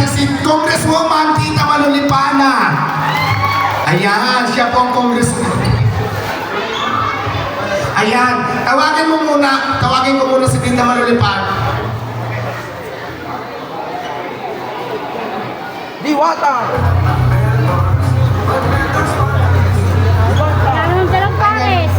natin si Congresswoman Tita Manolipana. Ayan, siya po ang Congresswoman. Ayan, tawagin ko muna si Tita Manolipana. Diwata! Dalang Paris.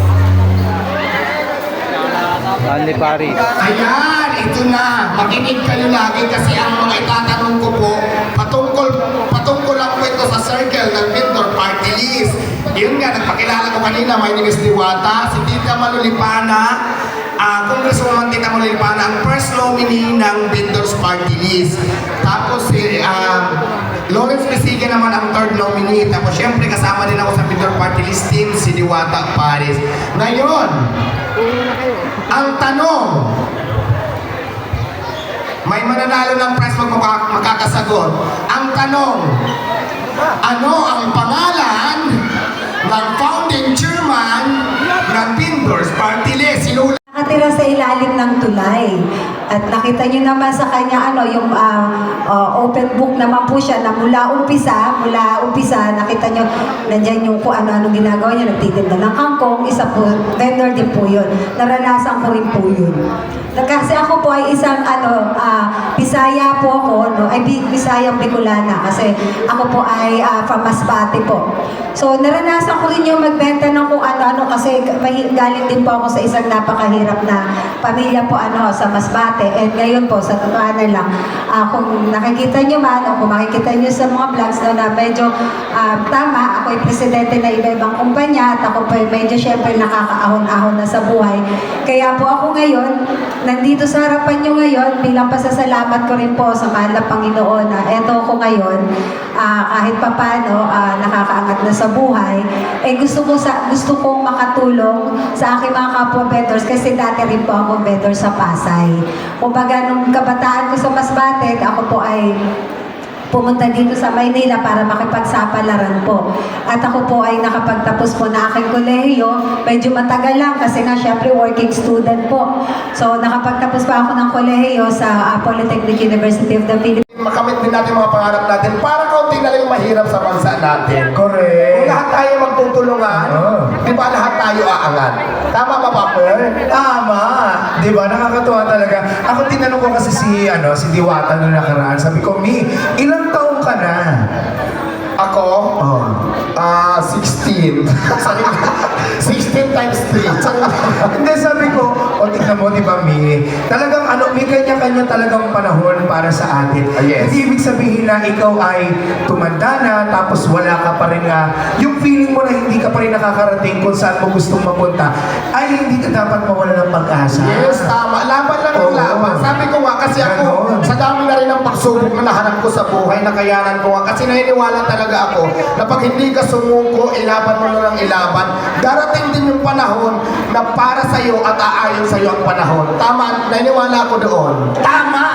Stanley Paris. Ayan, ito na. Makinig kayo lagi kasi ang mga itatanong ko po, patungkol lang po ito sa circle ng Vendor Party List. Yun nga, nagpakilala ko kanina, my name is Diwata, si Tita Manolipana, Congresswoman Tita Manolipana, ang first nominee ng Vendors Party List. Tapos si Lawrence Pisiga naman ang third nominee. Tapos syempre kasama din ako sa Vendor Party List team, si Diwata Paris. Ngayon, ang tanong, may mananalo ng prize pag makakasagot. Ang tanong, ano ang pangalan ng founding chairman ng Vendors Party List? Sino? Nakatira sa ilalim ng tulay. At nakita niyo naman sa kanya yung open book naman po siya na mula umpisa, nakita niyo nandiyan yung kung ano-ano ginagawa niya, nagtitinda ng kangkong, isa po, vendor din po yun. Naranasan ko rin po yun. Kasi ako po ay isang Bisaya po ako, no? Ay Bisayang Bicolana kasi ako po ay from Masbate po. So naranasan ko rin yung magbenta ng kung ano-ano kasi galing din po ako sa isang napakahirap na pamilya po sa Masbate. And ngayon po, sa totoohanan lang, kung nakikita nyo man o kung makikita nyo sa mga vlogs na medyo tama, ako ay presidente na iba-ibang kumpanya at ako po ay medyo syempre nakakaahon-ahon na sa buhay. Kaya po ako ngayon, nandito sa harapan nyo ngayon, bilang pasasalamat ko rin po sa mahal na Panginoon na eto ko ngayon, kahit papano nakakaangat na sa buhay, gusto kong makatulong sa aking mga kapwa vendors kasi dati rin po ako vendor sa Pasay. Kumbaga nung kabataan ko sa Masbate, ako po ay pumunta dito sa Maynila para makipagsapalaran po. At ako po ay nakapagtapos po na aking kolehiyo. Medyo matagal lang kasi nga syempre working student po. So nakapagtapos pa ako ng kolehiyo sa Polytechnic University of the Philippines. Makamit din natin mga pangarap natin para kaunti na lang yung mahirap sa bansa natin. Correct. Kung lahat tayo magtutulungan, di ba lahat tayo aangat? Tama ba, Paper? Tama. Di ba? Nakakatuwa talaga. Ako tinanong ko kasi si Diwata noong nakaraan. Sabi ko, Mi, ilang taong ka na? Ako? 16. 16 times 3. Hindi, sabi ko, tignan mo, di ba, Mi? Talagang may kanya-kanya talagang panahon para sa atin. Yes. Hindi ibig sabihin na ikaw ay tumanda na, tapos wala ka pa rin yung feeling mo na hindi ka pa rin nakakarating kung saan mo gustong mapunta, ay hindi ka dapat mawala ng pag-asa. Yes, tama. Laban lang ang laban. Sabi ko nga, kasi ako, sa dami na rin ng pagsubok na nahanap ko sa buhay, nakayanan ko nga, kasi naniniwala talaga ako na pag hindi ka sumuko, ilaban mo na ng ilaban, darating din yung panahon na para sa'yo at aayon sa'yo ang panahon. Tama, naniniwala ako doon. Tama!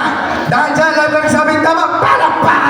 Dahil dyan lang sabi, tama!